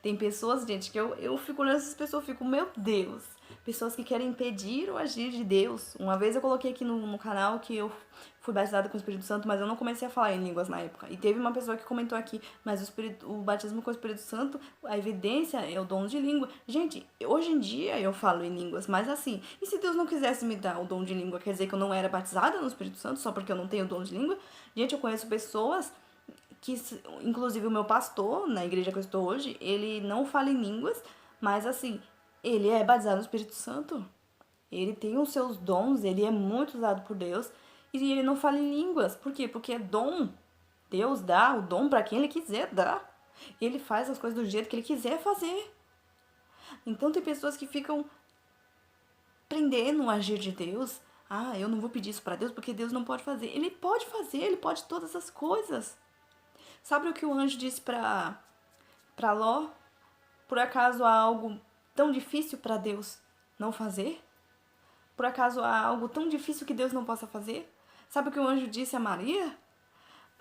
Tem pessoas, gente, que eu fico olhando essas pessoas, eu fico, meu Deus. Pessoas que querem impedir o agir de Deus. Uma vez eu coloquei aqui no canal que eu fui batizada com o Espírito Santo, mas eu não comecei a falar em línguas na época. E teve uma pessoa que comentou aqui, mas o batismo com o Espírito Santo, a evidência é o dom de língua. Gente, hoje em dia eu falo em línguas, mas assim, e se Deus não quisesse me dar o dom de língua, quer dizer que eu não era batizada no Espírito Santo só porque eu não tenho o dom de língua? Gente, eu conheço pessoas que, inclusive o meu pastor, na igreja que eu estou hoje, ele não fala em línguas, mas assim, ele é batizado no Espírito Santo. Ele tem os seus dons, ele é muito usado por Deus, e ele não fala em línguas. Por quê? Porque é dom. Deus dá o dom para quem ele quiser dar. Ele faz as coisas do jeito que ele quiser fazer. Então tem pessoas que ficam prendendo o agir de Deus. Ah, eu não vou pedir isso para Deus porque Deus não pode fazer. Ele pode fazer, ele pode todas as coisas. Sabe o que o anjo disse para Ló? Por acaso há algo tão difícil para Deus não fazer? Por acaso há algo tão difícil que Deus não possa fazer? Sabe o que o anjo disse a Maria?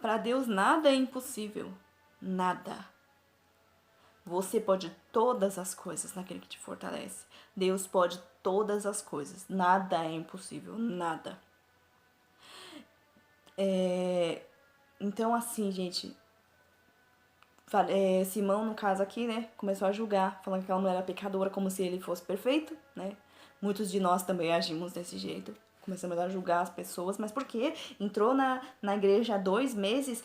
Para Deus nada é impossível. Nada. Você pode todas as coisas naquele que te fortalece. Deus pode todas as coisas. Nada é impossível. Nada. Então, assim, gente, Simão, no caso aqui, né, começou a julgar, falando que ela não era pecadora, como se ele fosse perfeito, né? Muitos de nós também agimos desse jeito. Começamos a julgar as pessoas, mas por quê? Entrou na igreja há 2 meses,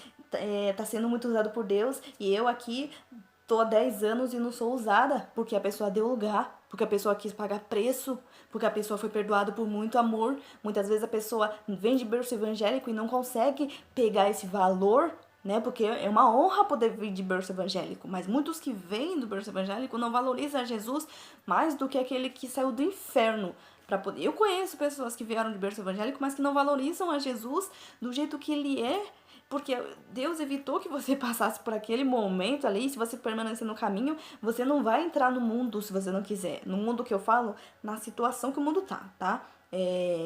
tá sendo muito usado por Deus, e eu aqui tô há 10 anos e não sou usada, porque a pessoa deu lugar, porque a pessoa quis pagar preço, porque a pessoa foi perdoada por muito amor. Muitas vezes a pessoa vem de berço evangélico e não consegue pegar esse valor, né? Porque é uma honra poder vir de berço evangélico, mas muitos que vêm do berço evangélico não valorizam Jesus mais do que aquele que saiu do inferno para poder. Eu conheço pessoas que vieram de berço evangélico, mas que não valorizam a Jesus do jeito que ele é, porque Deus evitou que você passasse por aquele momento ali. Se você permanecer no caminho, você não vai entrar no mundo se você não quiser. No mundo que eu falo, na situação que o mundo tá?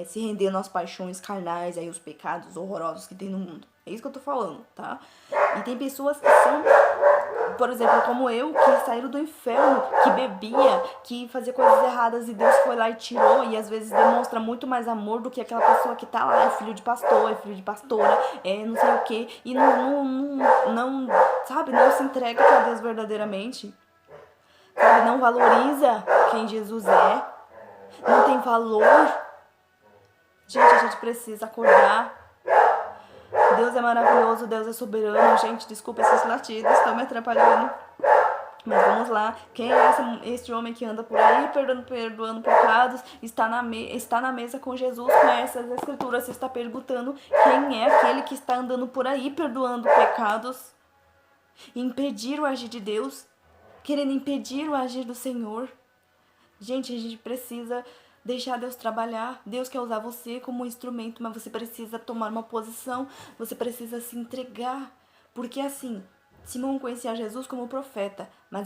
Se rendendo às paixões carnais, aí os pecados horrorosos que tem no mundo. É isso que eu tô falando, tá? E tem pessoas que são, por exemplo, como eu, que saíram do inferno, que bebia, que fazia coisas erradas e Deus foi lá e tirou, e às vezes demonstra muito mais amor do que aquela pessoa que tá lá, é filho de pastor, é filho de pastora, não sei o que, e não, sabe, não se entrega pra Deus verdadeiramente, sabe, não valoriza quem Jesus é, não tem valor. Gente, a gente precisa acordar. Deus é maravilhoso, Deus é soberano. Gente, desculpa esses latidos, estão me atrapalhando. Mas vamos lá. Quem é esse homem que anda por aí perdoando pecados? Está na mesa com Jesus, conhece as escrituras. Você está perguntando quem é aquele que está andando por aí perdoando pecados? Impedir o agir de Deus? Querendo impedir o agir do Senhor? Gente, a gente precisa deixar Deus trabalhar. Deus quer usar você como instrumento, mas você precisa tomar uma posição, você precisa se entregar. Porque assim, Simão conhecia Jesus como profeta, mas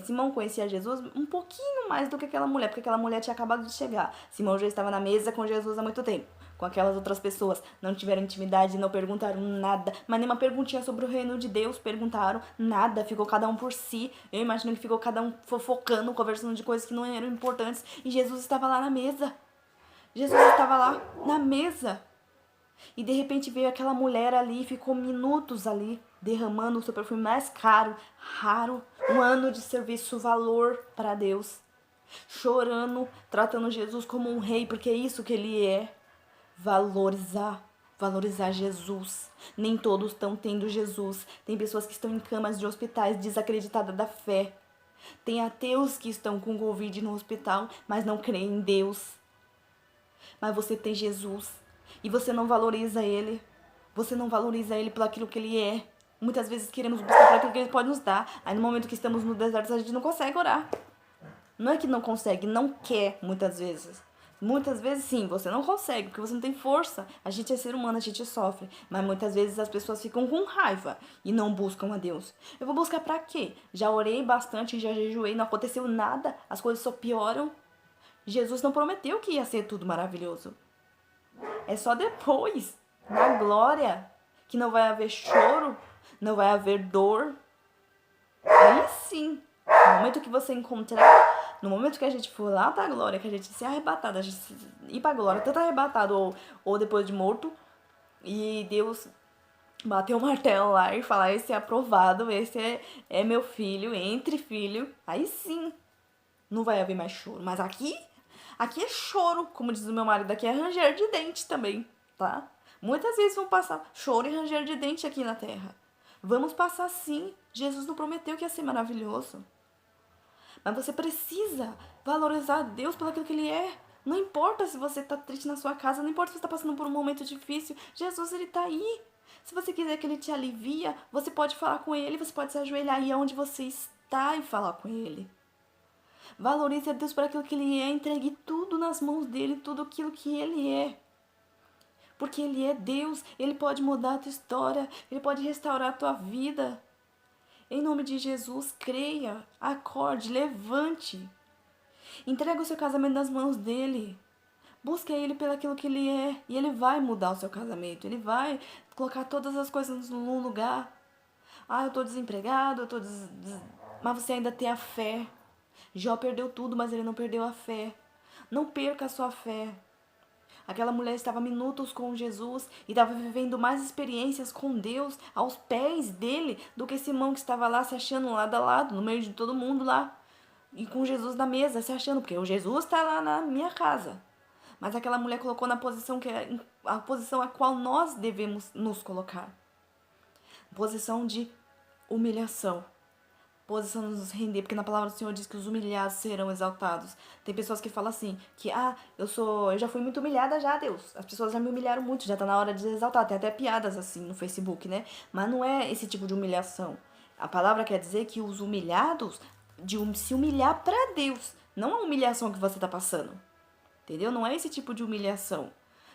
Simão conhecia Jesus um pouquinho mais do que aquela mulher, porque aquela mulher tinha acabado de chegar. Simão já estava na mesa com Jesus há muito tempo, com aquelas outras pessoas. Não tiveram intimidade, não perguntaram nada, mas nem uma perguntinha sobre o reino de Deus perguntaram, nada. Ficou cada um por si. Eu imagino que ficou cada um fofocando, conversando de coisas que não eram importantes, e Jesus estava lá na mesa. Jesus estava lá na mesa. E de repente veio aquela mulher ali e ficou minutos ali, derramando o seu perfume mais caro, raro, um ano de serviço, valor para Deus. Chorando, tratando Jesus como um rei, porque é isso que ele é. Valorizar Jesus. Nem todos estão tendo Jesus. Tem pessoas que estão em camas de hospitais desacreditadas da fé. Tem ateus que estão com Covid no hospital, mas não creem em Deus. Mas você tem Jesus. E você não valoriza ele. Você não valoriza ele por aquilo que ele é. Muitas vezes queremos buscar por aquilo que ele pode nos dar. Aí no momento que estamos no deserto, a gente não consegue orar. Não é que não consegue, não quer muitas vezes. Muitas vezes sim, você não consegue, porque você não tem força. A gente é ser humano, a gente sofre. Mas muitas vezes as pessoas ficam com raiva e não buscam a Deus. Eu vou buscar pra quê? Já orei bastante, já jejuei, não aconteceu nada. As coisas só pioram. Jesus não prometeu que ia ser tudo maravilhoso. É só depois, na glória, que não vai haver choro, não vai haver dor. Aí sim, no momento que você encontrar, no momento que a gente for lá pra glória, que a gente se arrebatar, a gente ir pra glória, tanto arrebatado ou depois de morto, e Deus bater o martelo lá e falar, esse é aprovado, esse é meu filho, entre filho, aí sim, não vai haver mais choro. Mas aqui é choro, como diz o meu marido, aqui é ranger de dente também, tá? Muitas vezes vão passar choro e ranger de dente aqui na terra. Vamos passar sim. Jesus não prometeu que ia ser maravilhoso. Mas você precisa valorizar Deus pelo aquilo que Ele é. Não importa se você está triste na sua casa, não importa se você está passando por um momento difícil. Jesus, Ele está aí. Se você quiser que Ele te alivia, você pode falar com Ele, você pode se ajoelhar aí onde você está e falar com Ele. Valorize a Deus por aquilo que Ele é, entregue tudo nas mãos dEle, tudo aquilo que Ele é. Porque Ele é Deus, Ele pode mudar a tua história, Ele pode restaurar a tua vida. Em nome de Jesus, creia, acorde, levante. Entrega o seu casamento nas mãos dEle. Busque Ele pelo aquilo que Ele é. E Ele vai mudar o seu casamento. Ele vai colocar todas as coisas no lugar. Ah, eu estou desempregado, mas você ainda tem a fé. Jó perdeu tudo, mas ele não perdeu a fé. Não perca a sua fé. Aquela mulher estava minutos com Jesus e estava vivendo mais experiências com Deus aos pés dele do que Simão, que estava lá se achando lado a lado, no meio de todo mundo lá. E com Jesus na mesa, se achando, porque o Jesus está lá na minha casa. Mas aquela mulher colocou na posição que é a posição a qual nós devemos nos colocar. Posição de humilhação. Posição de nos render, porque na palavra do Senhor diz que os humilhados serão exaltados. Tem pessoas que falam assim, que eu já fui muito humilhada já, Deus. As pessoas já me humilharam muito, já tá na hora de exaltar. Tem até piadas assim no Facebook, né? Mas não é esse tipo de humilhação. A palavra quer dizer que os humilhados, se humilhar pra Deus, não a humilhação que você tá passando. Entendeu? Não é esse tipo de humilhação.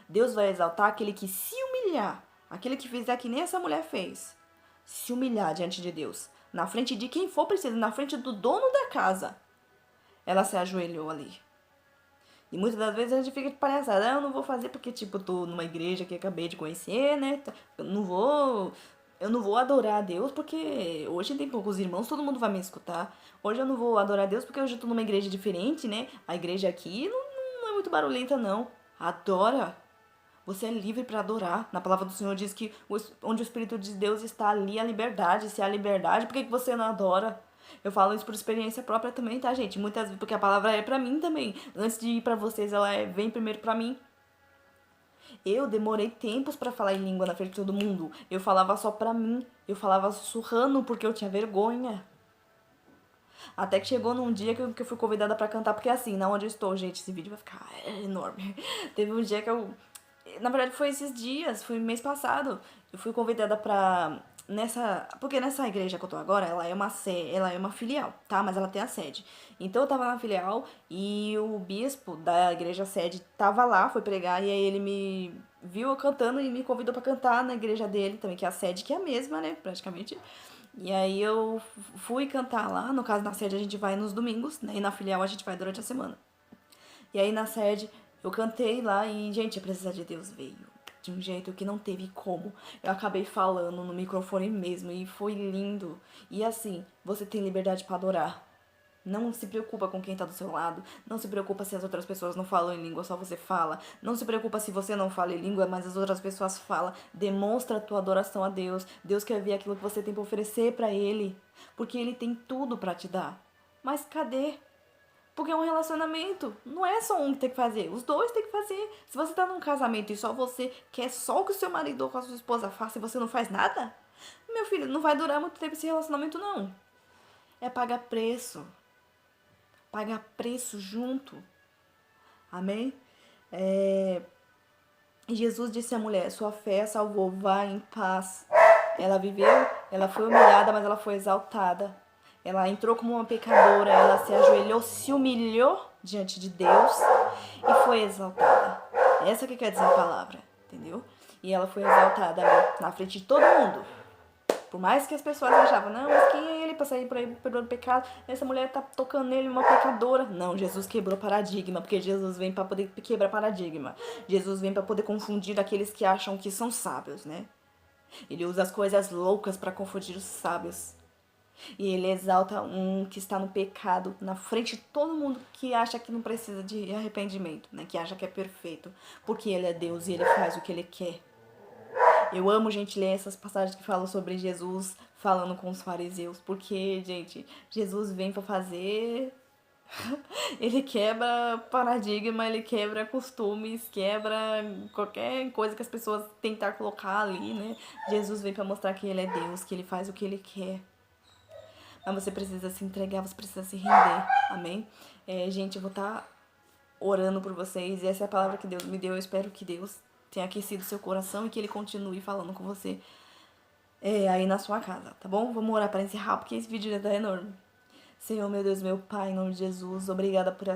Deus vai exaltar aquele que se humilhar, aquele que fizer que nem essa mulher fez. Se humilhar diante de Deus. Na frente de quem for preciso, na frente do dono da casa. Ela se ajoelhou ali. E muitas das vezes a gente fica de palhaçada. Eu não vou fazer porque, tipo, eu tô numa igreja que acabei de conhecer, né? Eu não vou adorar a Deus porque hoje tem poucos irmãos, todo mundo vai me escutar. Hoje eu não vou adorar a Deus porque hoje eu tô numa igreja diferente, né? A igreja aqui não é muito barulhenta, não. Adora. Você é livre para adorar. Na palavra do Senhor diz que onde o Espírito de Deus está, ali a liberdade. Se há liberdade, por que você não adora? Eu falo isso por experiência própria também, tá, gente? Muitas vezes, porque a palavra é para mim também. Antes de ir para vocês, vem primeiro para mim. Eu demorei tempos para falar em língua na frente de todo mundo. Eu falava só pra mim. Eu falava sussurrando porque eu tinha vergonha. Até que chegou num dia que eu fui convidada para cantar. Porque assim, na onde eu estou, gente, esse vídeo vai ficar enorme. Teve um dia que na verdade foi esses dias, foi mês passado. Eu fui convidada porque nessa igreja que eu tô agora, ela é uma filial, tá? Mas ela tem a sede. Então eu tava na filial e o bispo da igreja sede tava lá, foi pregar, e aí ele viu eu cantando e me convidou pra cantar na igreja dele também, que é a sede que é a mesma, né, praticamente. E aí eu fui cantar lá, no caso na sede a gente vai nos domingos, né, e na filial a gente vai durante a semana. E aí na sede eu cantei lá e, gente, a presença de Deus veio de um jeito que não teve como. Eu acabei falando no microfone mesmo e foi lindo. E assim, você tem liberdade pra adorar. Não se preocupa com quem tá do seu lado. Não se preocupa se as outras pessoas não falam em língua, só você fala. Não se preocupa se você não fala em língua, mas as outras pessoas falam. Demonstra a tua adoração a Deus. Deus quer ver aquilo que você tem pra oferecer pra Ele. Porque Ele tem tudo pra te dar. Mas cadê? Porque é um relacionamento. Não é só um que tem que fazer. Os dois tem que fazer. Se você tá num casamento e só você quer só o que o seu marido ou com a sua esposa faça e você não faz nada, meu filho, não vai durar muito tempo esse relacionamento, não. É pagar preço. Pagar preço junto. Amém? Jesus disse à mulher, sua fé a salvou, vá em paz. Ela viveu, ela foi humilhada, mas ela foi exaltada. Ela entrou como uma pecadora, ela se ajoelhou, se humilhou diante de Deus e foi exaltada. Essa que quer dizer a palavra, entendeu? E ela foi exaltada na frente de todo mundo. Por mais que as pessoas achavam, não, mas quem é ele pra sair por aí perdoando pecado? Essa mulher tá tocando nele, uma pecadora. Não, Jesus quebrou paradigma, porque Jesus vem pra poder quebrar paradigma. Jesus vem pra poder confundir aqueles que acham que são sábios, né? Ele usa as coisas loucas pra confundir os sábios. E ele exalta um que está no pecado na frente de todo mundo que acha que não precisa de arrependimento, né? Que acha que é perfeito. Porque ele é Deus e ele faz o que ele quer. Eu amo, gente, ler essas passagens que falam sobre Jesus falando com os fariseus. Porque, gente, Jesus vem pra fazer... Ele quebra paradigma, ele quebra costumes, quebra qualquer coisa que as pessoas tentar colocar ali, né? Jesus vem pra mostrar que ele é Deus, que ele faz o que ele quer. Mas você precisa se entregar, você precisa se render, amém? Gente, eu vou estar orando por vocês e essa é a palavra que Deus me deu. Eu espero que Deus tenha aquecido seu coração e que ele continue falando com você aí na sua casa, tá bom? Vamos orar para encerrar porque esse vídeo já tá enorme. Senhor, meu Deus, meu Pai, em nome de Jesus, obrigada por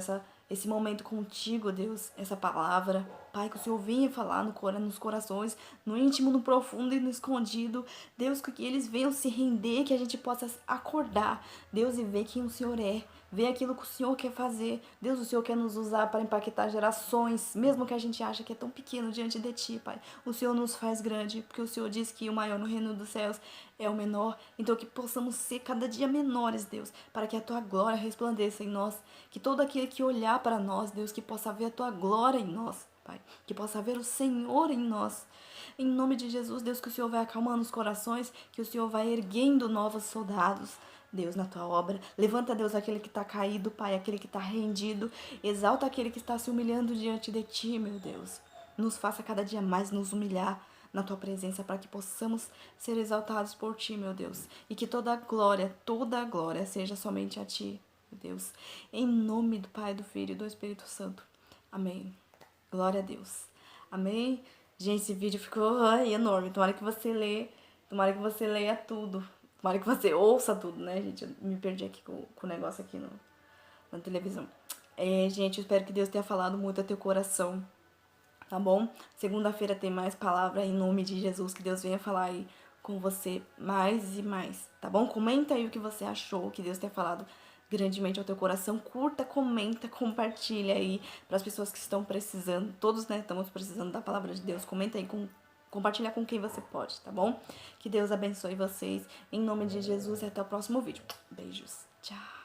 esse momento contigo, Deus, essa palavra. Pai, que o Senhor venha falar nos corações, no íntimo, no profundo e no escondido. Deus, que eles venham se render, que a gente possa acordar, Deus, e ver quem o Senhor é. Ver aquilo que o Senhor quer fazer. Deus, o Senhor quer nos usar para impactar gerações, mesmo que a gente acha que é tão pequeno diante de Ti, Pai. O Senhor nos faz grande, porque o Senhor diz que o maior no reino dos céus é o menor. Então que possamos ser cada dia menores, Deus, para que a Tua glória resplandeça em nós. Que todo aquele que olhar para nós, Deus, que possa ver a Tua glória em nós, Pai. Que possa ver o Senhor em nós. Em nome de Jesus, Deus, que o Senhor vai acalmando os corações, que o Senhor vai erguendo novos soldados, Deus, na tua obra. Levanta, Deus, aquele que está caído, Pai, aquele que está rendido. Exalta aquele que está se humilhando diante de Ti, meu Deus. Nos faça cada dia mais nos humilhar na Tua presença, para que possamos ser exaltados por Ti, meu Deus. E que toda a glória seja somente a Ti, meu Deus. Em nome do Pai, do Filho e do Espírito Santo. Amém. Glória a Deus. Amém. Gente, esse vídeo ficou enorme. Tomara que você leia tudo. Tomara que você ouça tudo, né, gente? Eu me perdi aqui com o negócio aqui na televisão. Gente, eu espero que Deus tenha falado muito ao teu coração, tá bom? Segunda-feira tem mais palavra em nome de Jesus. Que Deus venha falar aí com você mais e mais, tá bom? Comenta aí o que você achou, que Deus tenha falado grandemente ao teu coração. Curta, comenta, compartilha aí para as pessoas que estão precisando. Todos, né, estamos precisando da palavra de Deus. Comenta aí compartilha com quem você pode, tá bom? Que Deus abençoe vocês. Em nome de Jesus e até o próximo vídeo. Beijos. Tchau.